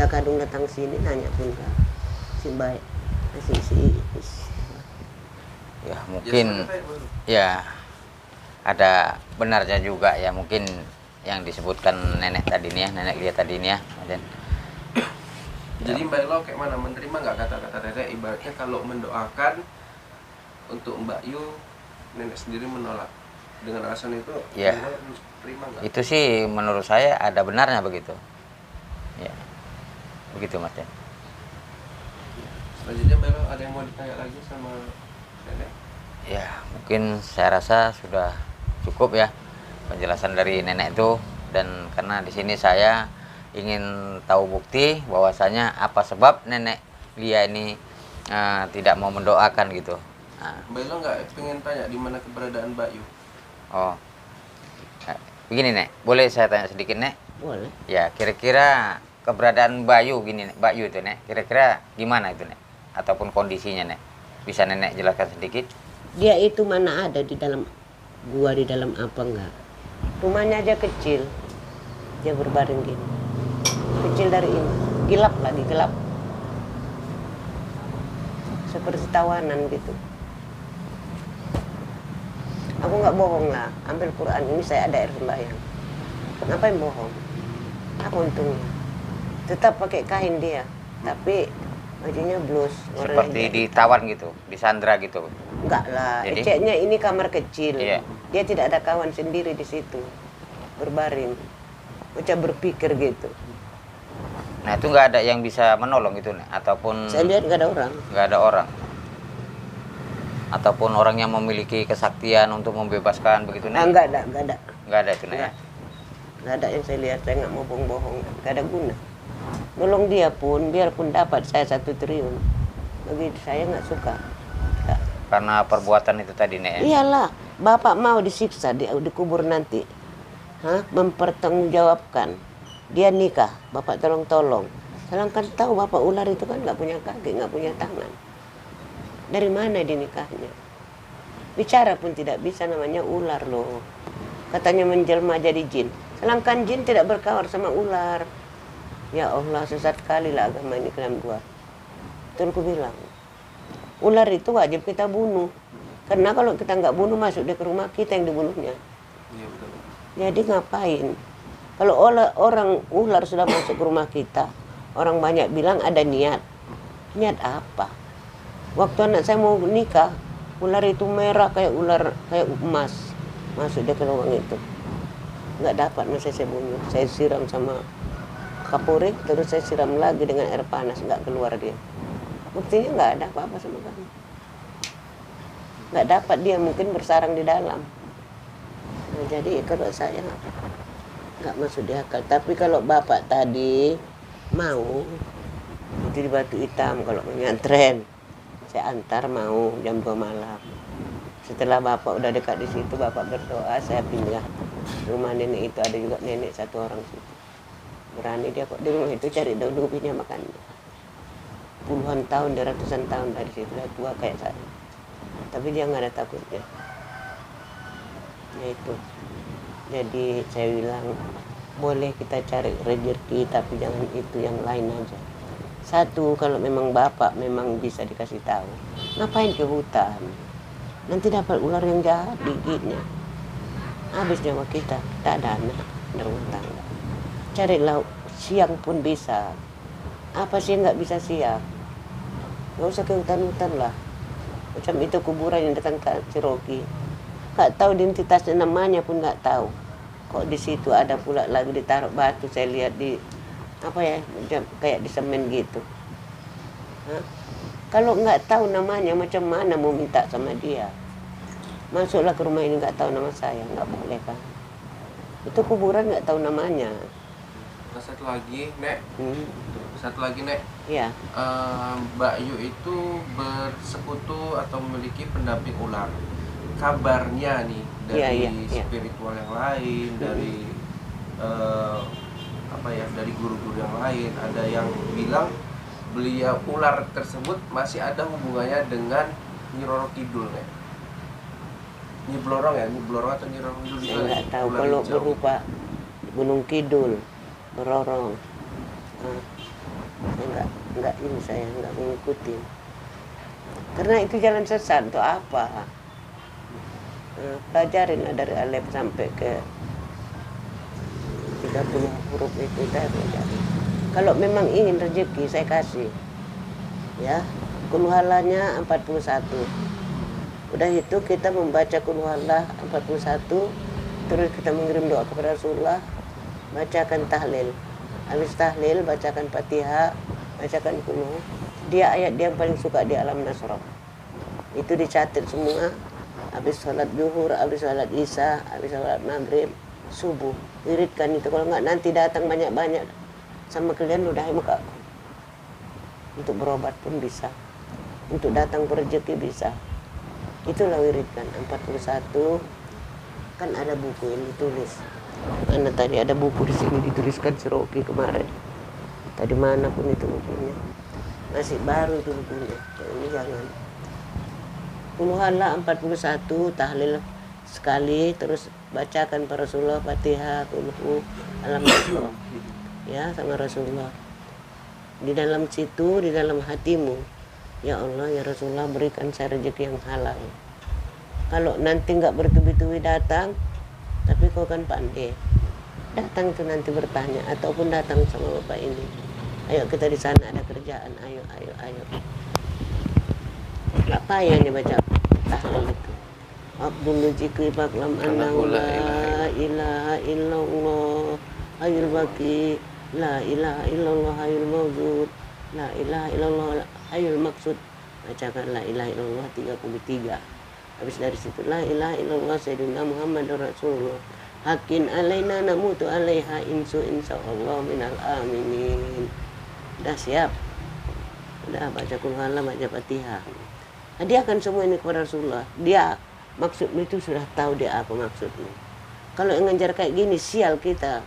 Dah kadung datang sini nanya pun enggak. Si baik. Si. Ya mungkin ya ada benarnya juga ya, mungkin yang disebutkan nenek tadi nih ya, nenek Lia tadi nih ya, Aden. Jadi Mbak Elo kayak mana, menerima nggak kata-kata nenek? Ibaratnya kalau mendoakan untuk Mbak Yu, nenek sendiri menolak dengan alasan itu, ya. Mbak Elo terima nggak? Itu sih menurut saya ada benarnya begitu ya, begitu Mas Den. Selanjutnya Mbak Elo ada yang mau ditanya lagi sama nenek? Ya mungkin saya rasa sudah cukup ya penjelasan dari nenek itu, dan karena di sini saya ingin tahu bukti bahwasanya apa sebab nenek Lia ini tidak mau mendoakan gitu. Mbak Elo nggak pengen tanya di mana keberadaan Mbak Yu? Oh, begini Nek, boleh saya tanya sedikit Nek? Boleh. Ya kira-kira keberadaan Mbak Yu gini, Mbak Yu itu Nek, kira-kira gimana itu Nek? Ataupun kondisinya Nek, bisa Nenek jelaskan sedikit? Dia itu mana ada di dalam gua, di dalam apa enggak? Rumahnya aja kecil. Dia berbaring gini. Kecil dari ini. Gelap lagi, gelap. Seperti tawanan gitu. Aku nggak bohong lah. Ambil Quran ini saya ada air sembahyang. Ngapain bohong? Apa untungnya? Tetap pakai kain dia. Tapi bajunya blus. Seperti ditawan gitu, disandra gitu. Enggak lah, Jadi? eceknya ini kamar kecil. Iya. Dia tidak ada kawan sendiri di situ. Berbaring. Macam berpikir gitu. Nah itu nggak ada yang bisa menolong gitu Nek? Ataupun Saya lihat nggak ada orang. nggak ada orang? Ataupun orang yang memiliki kesaktian untuk membebaskan begitu Nek? Enggak ada, enggak ada. Nggak ada itu Nek? Enggak. Enggak ada yang saya lihat, saya nggak mau bohong-bohong. Nggak ada guna. Nolong dia pun, biarpun dapat saya 1 triliun. Bagi saya nggak suka. Nggak. Karena perbuatan itu tadi Nek ya? Iyalah, bapak mau disiksa, dikubur nanti. Mempertanggungjawabkan. Dia nikah, bapak tolong-tolong. Sedangkan tahu bapak ular itu kan nggak punya kaki, nggak punya tangan. Dari mana dinikahnya? Bicara pun tidak bisa, namanya ular loh. Katanya menjelma jadi jin. Sedangkan jin tidak berkawan sama ular. Ya Allah, sesat sekali lah agama ini dalam gua. Itu aku bilang. Ular itu wajib kita bunuh. Karena kalau kita nggak bunuh, masuk dia ke rumah kita yang dibunuhnya. Iya betul. Jadi ngapain? Kalau orang ular sudah masuk ke rumah kita, orang banyak bilang ada niat. Niat apa? Waktu anak saya mau nikah, ular itu merah kayak emas. Masuk dia ke lubang itu. Nggak dapat, masih saya bunuh. Saya siram sama kapur, terus saya siram lagi dengan air panas, nggak keluar dia. Buktinya nggak ada apa-apa sama kami. Nggak dapat, dia mungkin bersarang di dalam. Nah, jadi kalau saya nggak masuk di akal. Tapi kalau bapak tadi mau itu di Batu Hitam, kalau menyantren saya antar, mau jam 2 malam. Setelah bapak udah dekat di situ, bapak berdoa, saya pindah rumah nenek itu. Ada juga nenek 1 orang situ. Berani dia kok di rumah itu cari daun ubinya makan. Puluhan tahun, ratusan tahun dari situ, udah tua kayak saya. Tapi dia nggak ada takutnya. Ya itu. Jadi saya bilang, boleh kita cari rezeki, tapi jangan itu, yang lain aja. Satu, kalau memang bapak memang bisa dikasih tahu, ngapain ke hutan? Nanti dapat ular yang jahat gigitnya. Habis nyawa kita ada anak, ada rumah tangga. Carilah siang pun bisa. Apa sih nggak bisa siang? Nggak usah ke hutan-hutan lah. Macam itu kuburan yang dekat Ciroki. Nggak tahu identitasnya, namanya pun nggak tahu. Kok di situ ada pula lagi ditaruh batu, saya lihat di apa ya, kayak di semen gitu. Kalau nggak tahu namanya, macam mana mau minta sama dia? Masuklah ke rumah ini nggak tahu nama saya, nggak boleh kan? Itu kuburan nggak tahu namanya. Nah, satu lagi Nek, Iya. Mbak Yu itu bersekutu atau memiliki pendamping ular. Kabarnya nih dari spiritual yang lain, dari dari guru-guru yang lain, ada yang bilang beliau ular tersebut masih ada hubungannya dengan Nyi Roro Kidul Nek. Nyi Blorong ya, Nyi Blorong atau Nyi Roro Kidul? Saya nggak tahu kalau berupa Gunung Kidul, Berorong. nggak ini saya nggak mengikuti. Karena itu jalan sesat untuk apa? Pelajarin dari alif sampai ke 30 huruf itu saya pelajari. Kalau memang ingin rezeki saya kasih. Ya, kulhuwallahnya 41. Udah itu kita membaca kulhuwallah 41, terus kita mengirim doa kepada Rasulullah, bacakan tahlil. Habis tahlil bacakan Fatihah, bacakan kulhu. Dia ayat dia yang paling suka di alam Nasrah. Itu dicatat semua. Habis sholat zuhur, habis sholat isya, habis sholat maghrib, subuh. Wiridkan itu. Kalau nggak nanti datang banyak-banyak sama kalian udah muka. Untuk berobat pun bisa. Untuk datang berrezeki bisa. Itulah wiridkan 41. Kan ada buku yang ditulis. Mana tadi ada buku di sini dituliskan si Rocky kemarin. Tadi mana pun itu bukunya. Masih baru itu bukunya. Ini jangan. Kulhuwallah 41, tahlil sekali, terus bacakan para Rasulullah, Fatihah, kulhu, alam Nasrah. Ya, sama Rasulullah. Di dalam situ, di dalam hatimu, ya Allah, ya Rasulullah, berikan saya rezeki yang halal. Kalau nanti nggak bertubi-tubi datang, tapi kau kan pandai. Datang itu nanti bertanya, ataupun datang sama bapak ini. Ayo kita di sana ada kerjaan, ayo. Nggak payah nih baca tahlil itu. Abdul Jikri Baklam Annahu la ilaha illallah Hayul Baqi, la ilaha illallah Hayul Mawjud, la ilaha illallah Hayul Maksud. Bacakan la ilaha illallah 33. Habis dari situ la ilaha illallah Sayyidina Muhammad Rasulullah. Hakin alaina namutu alaiha insyaallah minal aminin. Udah siap. Udah baca kulhuwallah, baca Fatihah. Hadiahkan semua ini kepada Rasulullah. Dia maksudnya itu sudah tahu dia apa maksudnya. Kalau yang ngajar kayak gini sial kita.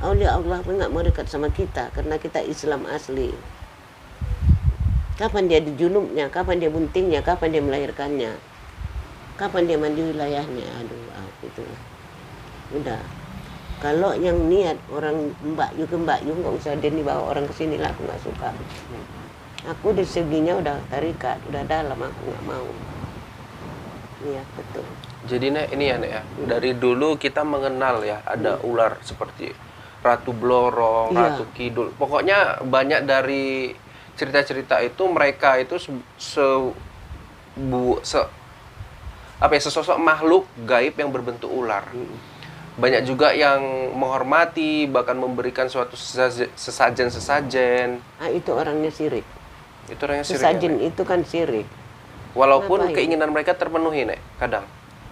Aulia Allah pun nggak mau dekat sama kita karena kita Islam asli. Kapan dia dijulumnya, kapan dia buntingnya, kapan dia melahirkannya, kapan dia mandi wilayahnya. Aduh, itulah. Udah. Kalau yang niat orang Mbak Yu nggak usah dia bawa orang ke sini lah, aku nggak suka. Aku di seginya udah tarikat, udah dalam, aku nggak mau. Iya betul. Jadi Nek, ini ya Nek ya, dari dulu kita mengenal ya ada ular seperti Ratu Blorong, Ratu Kidul. Pokoknya banyak dari cerita-cerita itu mereka itu sesosok makhluk gaib yang berbentuk ular. Banyak juga yang menghormati, bahkan memberikan suatu sesajen-sesajen. Itu orangnya syirik. Itu orangnya syirik. Sesajen ya, itu kan syirik. Walaupun Ngapain? keinginan mereka terpenuhi, Nek, kadang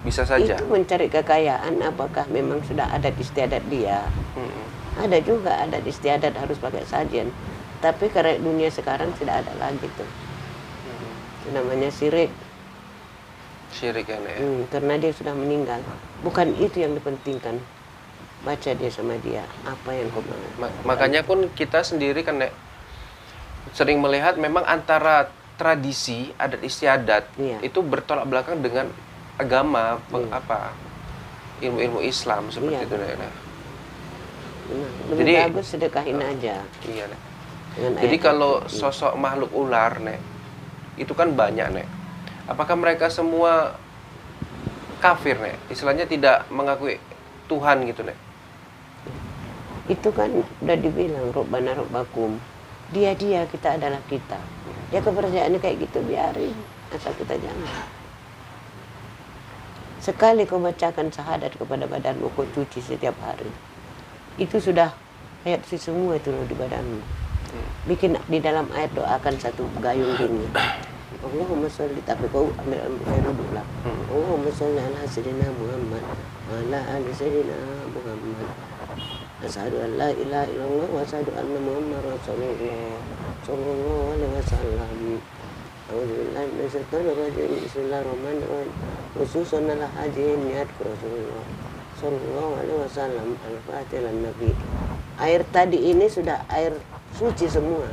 bisa saja. Itu mencari kekayaan, apakah memang sudah ada istiadat dia? Ada juga ada istiadat harus pakai sajen. Tapi karena dunia sekarang tidak ada lagi tuh. Itu namanya syirik. Syirik ya, Nek. Karena dia sudah meninggal. Bukan itu yang dipentingkan. Baca dia sama dia apa yang kau mau. Makanya pun kita sendiri kan, Nek, sering melihat memang antara tradisi adat istiadat itu bertolak belakang dengan agama ilmu-ilmu Islam seperti itu, Nek. Lebih Jadi bagus sedekahin aja. Iya, Nek. Dengan Jadi ayat kalau itu. sosok makhluk ular, Nek, itu kan banyak, Nek. Apakah mereka semua kafir, Nek? Istilahnya tidak mengakui Tuhan gitu, Nek. Itu kan udah dibilang Rabbana Rabbakum. Dia kita adalah kita. Ya kepercayaannya kayak gitu biarin, asal kita jangan. Sekali kau bacakan syahadat kepada badanmu, kau cuci setiap hari. Itu sudah ayat semua itu loh di badanmu. Bikin di dalam air doakan satu gayung gini. Allahumma sholli, tapi kau ambil air dulu lah. Allahumma sholli ala sayyidina Muhammad wa ala ali sayyidina Muhammad. Asyhadu an la ilaha illallah wa asyhadu anna Muhammadar Rasulullah sallallahu alaihi wasallam. A'udzubillahi minasyaitonir rajim. Bismillahirrahmanirrahim. Khususan ala haji niat Rasulullah sallallahu alaihi wasallam. Al-Fatihah Nabi. Air tadi ini sudah air suci semua.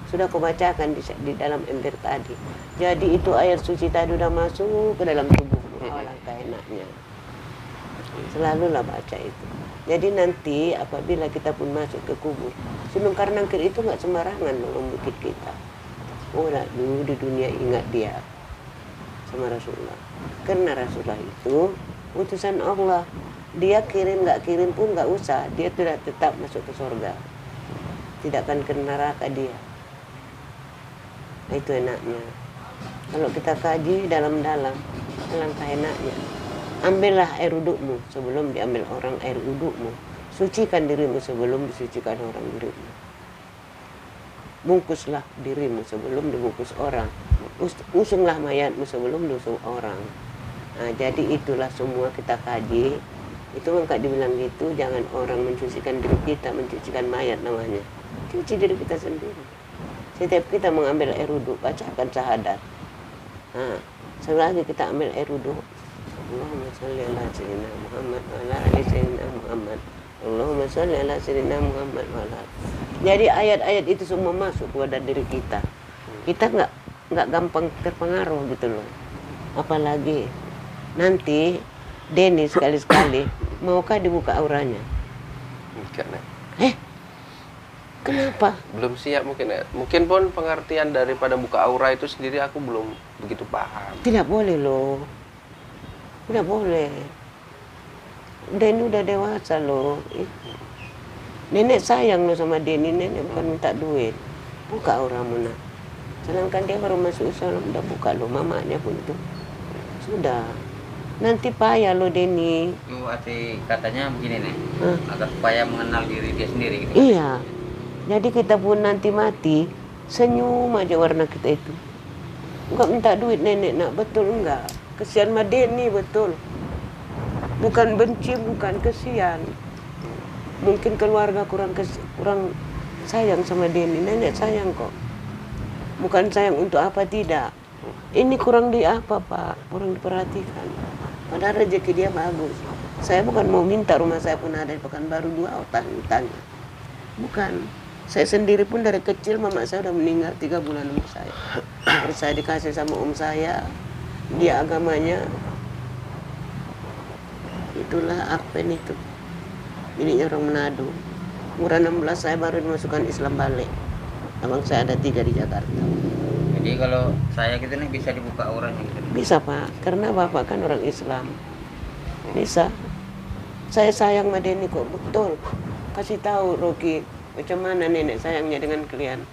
Sudah kau bacakan di dalam ember tadi. Jadi itu air suci tadi sudah masuk ke dalam tubuhmu. Alangkah enaknya. Selalulah baca itu. Jadi nanti apabila kita pun masuk ke kubur, Sunan Karnangkir itu nggak sembarangan nolong bukit kita. Oh, dulu di dunia ingat dia sama Rasulullah. Karena Rasulullah itu utusan Allah. Dia kirim nggak kirim pun nggak usah. Dia tidak tetap masuk ke surga. Tidak akan ke neraka dia. Nah, itu enaknya. Kalau kita kaji dalam-dalam, alangkah enaknya. Ambillah air wudukmu sebelum diambil orang air wudukmu. Sucikan dirimu sebelum disucikan orang dirimu. Bungkuslah dirimu sebelum dibungkus orang. Usunglah mayatmu sebelum diusung orang. Nah, jadi itulah semua kita kaji. Itu maka dibilang gitu, jangan orang mencucikan diri kita, mencucikan mayat namanya. Cuci diri kita sendiri. Setiap kita mengambil air wuduk, bacakan syahadat. Nah, selagi kita ambil air wuduk, Allahumma sholli ala sayyidina Muhammad wa ala ali sayyidina Muhammad. Allahumma sholli ala sayyidina Muhammad wa ala. Jadi ayat-ayat itu semua masuk kepada diri kita. Kita nggak gampang terpengaruh gitu loh. Apalagi nanti Denny sekali-sekali maukah dibuka auranya? Enggak, Nek. Kenapa? Belum siap mungkin, Nek. Mungkin pun pengertian daripada buka aura itu sendiri aku belum begitu paham. Tidak boleh loh. Tidak boleh. Denny udah dewasa loh. Nenek sayang loh sama Denny. Nenek bukan minta duit. Buka auramu nak. Sedangkan dia baru masuk Islam udah buka loh. Mamanya pun itu. Sudah. Nanti payah loh Denny. Itu arti katanya begini nih, agar supaya mengenal diri dia sendiri gitu. Iya. Jadi kita pun nanti mati, senyum aja warna kita itu. Enggak minta duit nenek nak, betul enggak? Kesian sama Denny betul. Bukan benci, bukan kesian. Mungkin keluarga kurang sayang sama Denny. Nenek sayang kok. Bukan sayang untuk apa tidak. Ini kurang di apa Pak? Kurang diperhatikan. Padahal rezeki dia bagus. Saya bukan mau minta rumah saya pun ada di Pekanbaru 2 utang-utangnya. Bukan. Saya sendiri pun dari kecil mama saya udah meninggal 3 bulan umur saya. Terus saya dikasih sama om saya. Dia agamanya itulah Akpen itu. Bininya orang Manado. Umur 16 saya baru dimasukkan Islam balik. Abang saya ada 3 di Jakarta. Jadi kalau saya gitu nih bisa dibuka auranya gitu. Bisa Pak, karena Bapak kan orang Islam. Bisa. Saya sayang sama Denny kok, betul. Kasih tahu Rocky, macam mana nenek sayangnya dengan kalian.